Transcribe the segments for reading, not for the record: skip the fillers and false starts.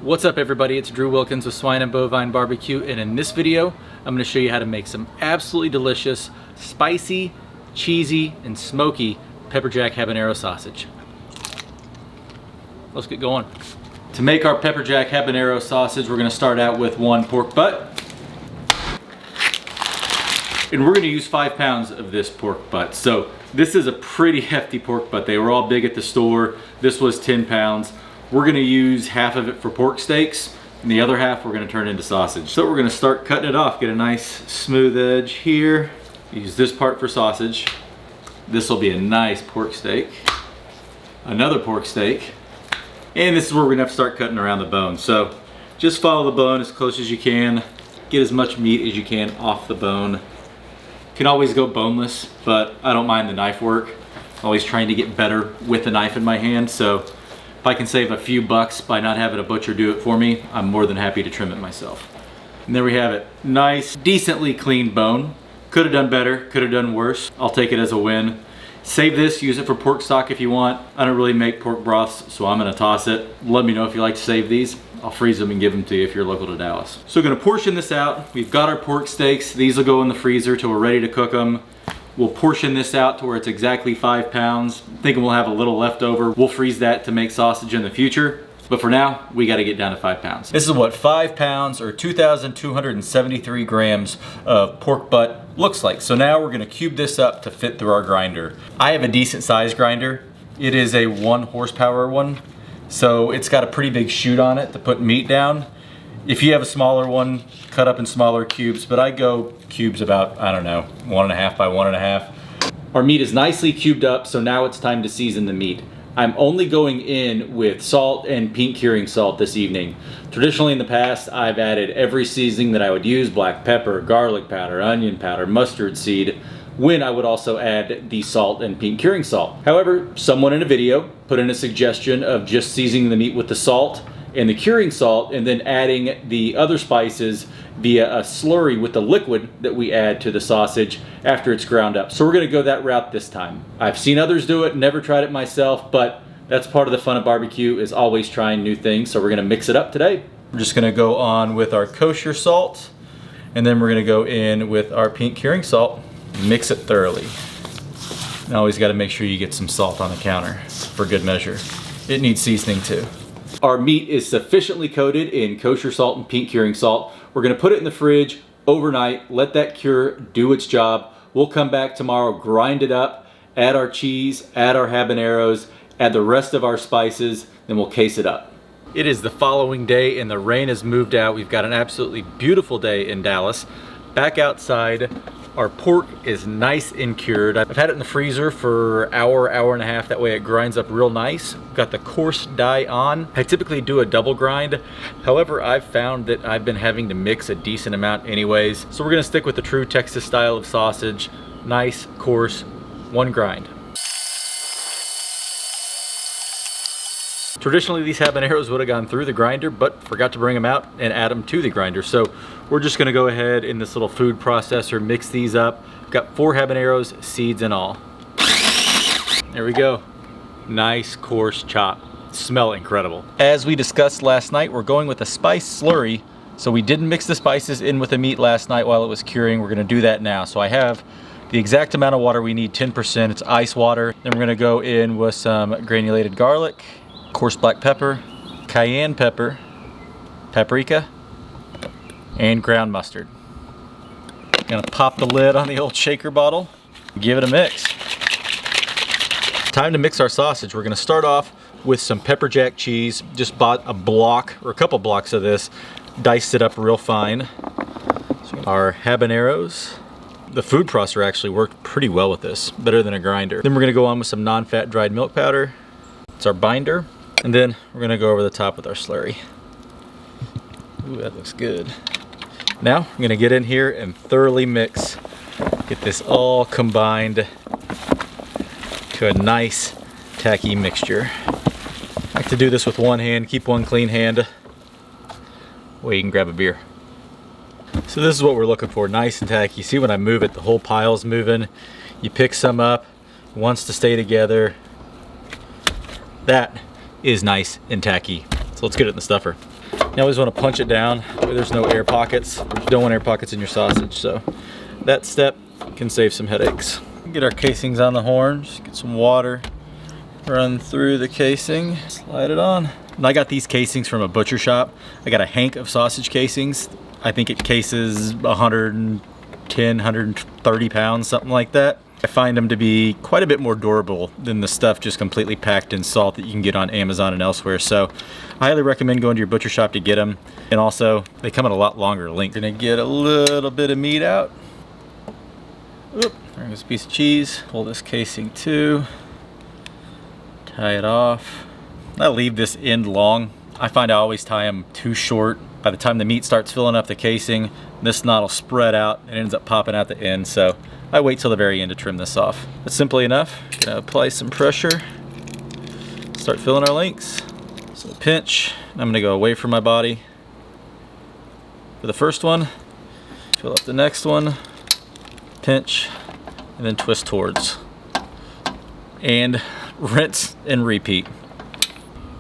What's up everybody, it's Drew Wilkins with Swine Bovine Barbecue, and in this video I'm going to show you how to make some absolutely delicious, spicy, cheesy, and smoky pepper jack habanero sausage. Let's get going. To make our pepper jack habanero sausage, we're going to start out with 1 pork butt. And we're going to use 5 pounds of this pork butt. So this is a pretty hefty pork butt. They were all big at the store. This was 10 pounds. We're going to use half of it for pork steaks, and the other half we're going to turn into sausage. So we're going to start cutting it off. Get a nice smooth edge here. Use this part for sausage. This will be a nice pork steak. Another pork steak. And this is where we're going to have to start cutting around the bone. So just follow the bone as close as you can. Get as much meat as you can off the bone. You can always go boneless, but I don't mind the knife work. I'm always trying to get better with the knife in my hand. So if I can save a few bucks by not having a butcher do it for me, I'm more than happy to trim it myself. And there we have it. Nice, decently clean bone. Could have done better, could have done worse. I'll take it as a win. Save this, use it for pork stock if you want. I don't really make pork broths, so I'm gonna toss it. Let me know if you like to save these. I'll freeze them and give them to you if you're local to Dallas. So we're gonna portion this out. We've got our pork steaks. These will go in the freezer till we're ready to cook them. We'll portion this out to where it's exactly 5 pounds. Thinking we'll have a little left over. We'll freeze that to make sausage in the future. But for now, we gotta get down to 5 pounds. This is what 5 pounds or 2,273 grams of pork butt looks like. So now we're gonna cube this up to fit through our grinder. I have a decent sized grinder. It is a 1 horsepower one. So it's got a pretty big chute on it to put meat down. If you have a smaller one, cut up in smaller cubes, but I go cubes about, I don't know, 1.5 by 1.5. Our meat is nicely cubed up, so now it's time to season the meat. I'm only going in with salt and pink curing salt this evening. Traditionally in the past, I've added every seasoning that I would use: black pepper, garlic powder, onion powder, mustard seed, when I would also add the salt and pink curing salt. However, someone in a video put in a suggestion of just seasoning the meat with the salt and the curing salt, and then adding the other spices via a slurry with the liquid that we add to the sausage after it's ground up. So we're gonna go that route this time. I've seen others do it, never tried it myself, but that's part of the fun of barbecue, is always trying new things. So we're gonna mix it up today. We're just gonna go on with our kosher salt, and then we're gonna go in with our pink curing salt. Mix it thoroughly. And always gotta make sure you get some salt on the counter for good measure. It needs seasoning too. Our meat is sufficiently coated in kosher salt and pink curing salt. We're gonna put it in the fridge overnight, let that cure, do its job. We'll come back tomorrow, grind it up, add our cheese, add our habaneros, add the rest of our spices, then we'll case it up. It is the following day and the rain has moved out. We've got an absolutely beautiful day in Dallas. Back outside, our pork is nice and cured. I've had it in the freezer for an hour, hour and a half. That way it grinds up real nice. Got the coarse dye on. I typically do a double grind. However, I've found that I've been having to mix a decent amount anyways. So we're gonna stick with the true Texas style of sausage. Nice, coarse, 1 grind. Traditionally, these habaneros would have gone through the grinder, but forgot to bring them out and add them to the grinder. So we're just gonna go ahead in this little food processor, mix these up. Got 4 habaneros, seeds and all. There we go. Nice, coarse chop. Smell incredible. As we discussed last night, we're going with a spice slurry. So we didn't mix the spices in with the meat last night while it was curing. We're gonna do that now. So I have the exact amount of water we need, 10%. It's ice water. Then we're gonna go in with some granulated garlic, coarse black pepper, cayenne pepper, paprika, and ground mustard. Gonna pop the lid on the old shaker bottle, give it a mix. Time to mix our sausage. We're gonna start off with some pepper jack cheese. Just bought a block or a couple blocks of this, diced it up real fine. So our habaneros. The food processor actually worked pretty well with this, better than a grinder. Then we're gonna go on with some non-fat dried milk powder. It's our binder. And then we're gonna go over the top with our slurry. Ooh, that looks good. Now I'm gonna get in here and thoroughly mix. Get this all combined to a nice tacky mixture. I like to do this with one hand, keep one clean hand. Way you can grab a beer. So this is what we're looking for, nice and tacky. See when I move it, the whole pile's moving. You pick some up, it wants to stay together. That is nice and tacky. So let's get it in the stuffer. You always want to punch it down where there's no air pockets. You don't want air pockets in your sausage, so that step can save some headaches. Get our casings on the horn, just get some water, run through the casing, slide it on. And I got these casings from a butcher shop. I got a hank of sausage casings. I think it cases 110, 130 pounds, something like that. I find them to be quite a bit more durable than the stuff just completely packed in salt that you can get on Amazon and elsewhere. So I highly recommend going to your butcher shop to get them. And also, they come in a lot longer length. Gonna get a little bit of meat out. Oop, there goes a piece of cheese. Pull this casing too. Tie it off. I leave this end long. I find I always tie them too short. By the time the meat starts filling up the casing, this knot will spread out and ends up popping out the end. So I wait till the very end to trim this off. But simply enough, gonna apply some pressure, start filling our links. So pinch, I'm gonna go away from my body for the first one, fill up the next one, pinch, and then twist towards. And rinse and repeat.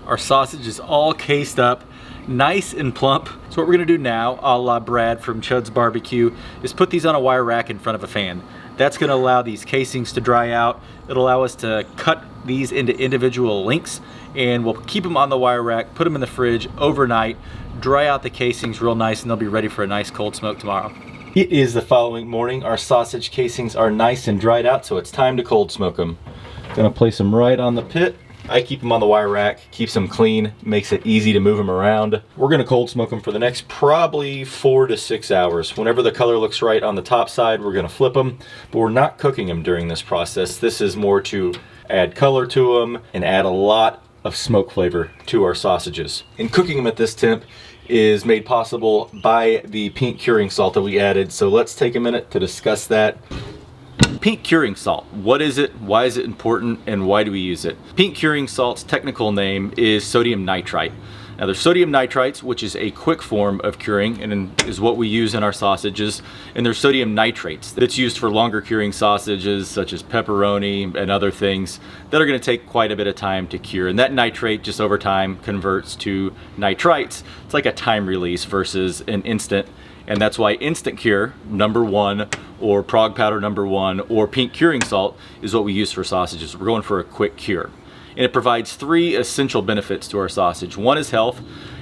Our sausage is all cased up, nice and plump. So what we're gonna do now, a la Brad from Chud's Barbecue, is put these on a wire rack in front of a fan. That's gonna allow these casings to dry out. It'll allow us to cut these into individual links, and we'll keep them on the wire rack, put them in the fridge overnight, dry out the casings real nice, and they'll be ready for a nice cold smoke tomorrow. It is the following morning. Our sausage casings are nice and dried out, so it's time to cold smoke them. Gonna place them right on the pit. I keep them on the wire rack, keeps them clean, makes it easy to move them around. We're gonna cold smoke them for the next probably 4 to 6 hours. Whenever the color looks right on the top side, we're gonna flip them, but we're not cooking them during this process. This is more to add color to them and add a lot of smoke flavor to our sausages. And cooking them at this temp is made possible by the pink curing salt that we added. So let's take a minute to discuss that. Pink curing salt, what is it, why is it important, and why do we use it? Pink curing salt's technical name is sodium nitrite. Now there's sodium nitrites, which is a quick form of curing and is what we use in our sausages. And there's sodium nitrates that's used for longer curing sausages such as pepperoni and other things that are gonna take quite a bit of time to cure. And that nitrate just over time converts to nitrites. It's like a time release versus an instant. And that's why instant cure #1 or prog powder #1 or pink curing salt is what we use for sausages. We're going for a quick cure. And it provides 3 essential benefits to our sausage. One is health.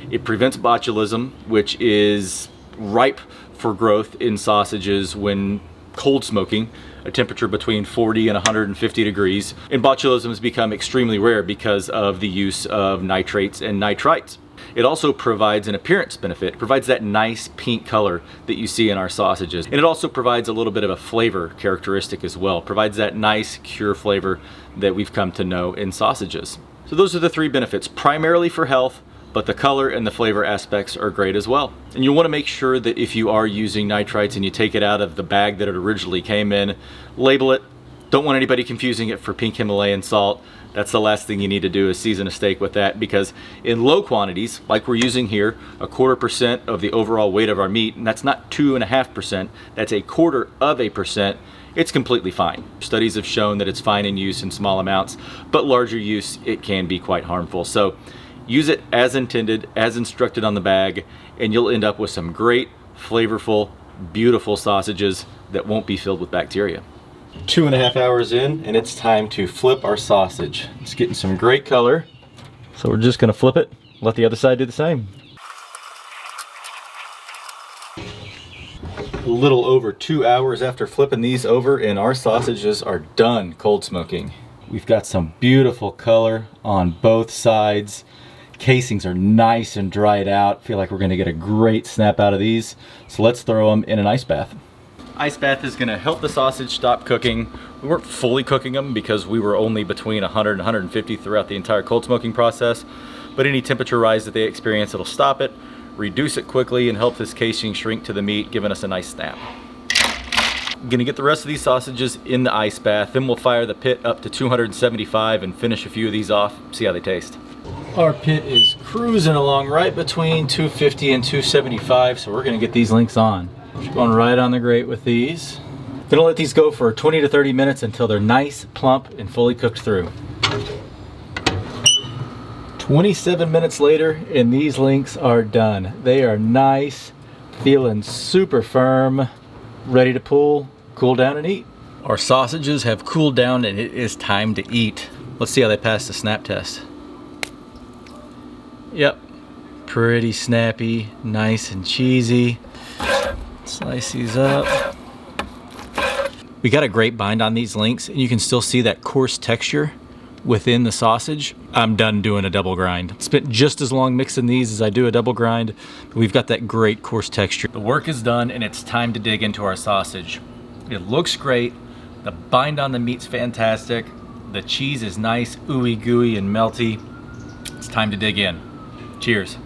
It prevents botulism, which is ripe for growth in sausages when cold smoking, a temperature between 40 and 150 degrees. And botulism has become extremely rare because of the use of nitrates and nitrites. It also provides an appearance benefit. It provides that nice pink color that you see in our sausages. And it also provides a little bit of a flavor characteristic as well. It provides that nice cure flavor that we've come to know in sausages. So those are the 3 benefits, primarily for health, but the color and the flavor aspects are great as well. And you'll want to make sure that if you are using nitrites and you take it out of the bag that it originally came in, label it. Don't want anybody confusing it for pink Himalayan salt. That's the last thing you need to do is season a steak with that, because in low quantities, like we're using here, 1/4% of the overall weight of our meat, and that's not 2.5%, that's 1/4%, it's completely fine. Studies have shown that it's fine in use in small amounts, but larger use, it can be quite harmful. So use it as intended, as instructed on the bag, and you'll end up with some great, flavorful, beautiful sausages that won't be filled with bacteria. 2.5 hours in, and it's time to flip our sausage. It's getting some great color. So we're just gonna flip it, let the other side do the same. A little over 2 hours after flipping these over, and our sausages are done cold smoking. We've got some beautiful color on both sides. Casings are nice and dried out. Feel like we're gonna get a great snap out of these. So let's throw them in an ice bath. Ice bath is gonna help the sausage stop cooking. We weren't fully cooking them because we were only between 100 and 150 throughout the entire cold smoking process. But any temperature rise that they experience, it'll stop it, reduce it quickly, and help this casing shrink to the meat, giving us a nice snap. I'm gonna get the rest of these sausages in the ice bath, then we'll fire the pit up to 275 and finish a few of these off, see how they taste. Our pit is cruising along right between 250 and 275, so we're gonna get these links on. Just going right on the grate with these. Gonna let these go for 20 to 30 minutes until they're nice, plump, and fully cooked through. 27 minutes later, and these links are done. They are nice, feeling super firm, ready to pull, cool down, and eat. Our sausages have cooled down, and it is time to eat. Let's see how they pass the snap test. Yep, pretty snappy, nice and cheesy. Slice these up. We got a great bind on these links, and you can still see that coarse texture within the sausage. I'm done doing a double grind. Spent just as long mixing these as I do a double grind, but we've got that great coarse texture. The work is done, and it's time to dig into our sausage. It looks great. The bind on the meat's fantastic. The cheese is nice, ooey gooey and melty. It's time to dig in. Cheers.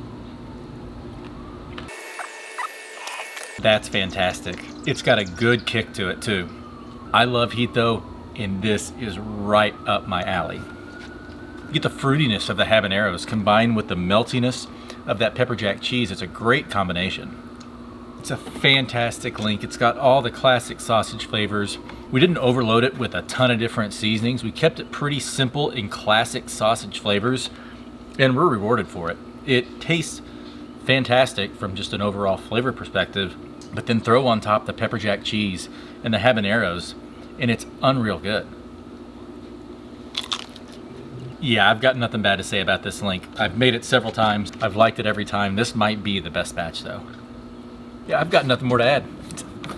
That's fantastic. It's got a good kick to it too. I love heat though, and this is right up my alley. You get the fruitiness of the habaneros combined with the meltiness of that pepper jack cheese. It's a great combination. It's a fantastic link. It's got all the classic sausage flavors. We didn't overload it with a ton of different seasonings. We kept it pretty simple in classic sausage flavors, and we're rewarded for it. It tastes fantastic from just an overall flavor perspective, but then throw on top the pepper jack cheese and the habaneros, and it's unreal good. Yeah, I've got nothing bad to say about this link. I've made it several times. I've liked it every time. This might be the best batch though. Yeah, I've got nothing more to add.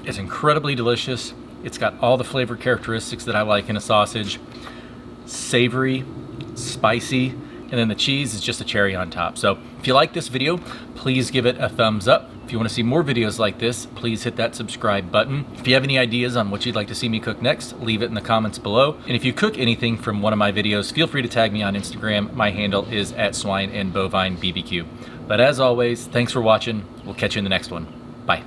It's incredibly delicious. It's got all the flavor characteristics that I like in a sausage. Savory, spicy, and then the cheese is just a cherry on top. So if you like this video, please give it a thumbs up. If you want to see more videos like this, please hit that subscribe button. If you have any ideas on what you'd like to see me cook next, leave it in the comments below. And if you cook anything from one of my videos, feel free to tag me on Instagram. My handle is @Swine and Bovine BBQ. But as always, thanks for watching. We'll catch you in the next one. Bye.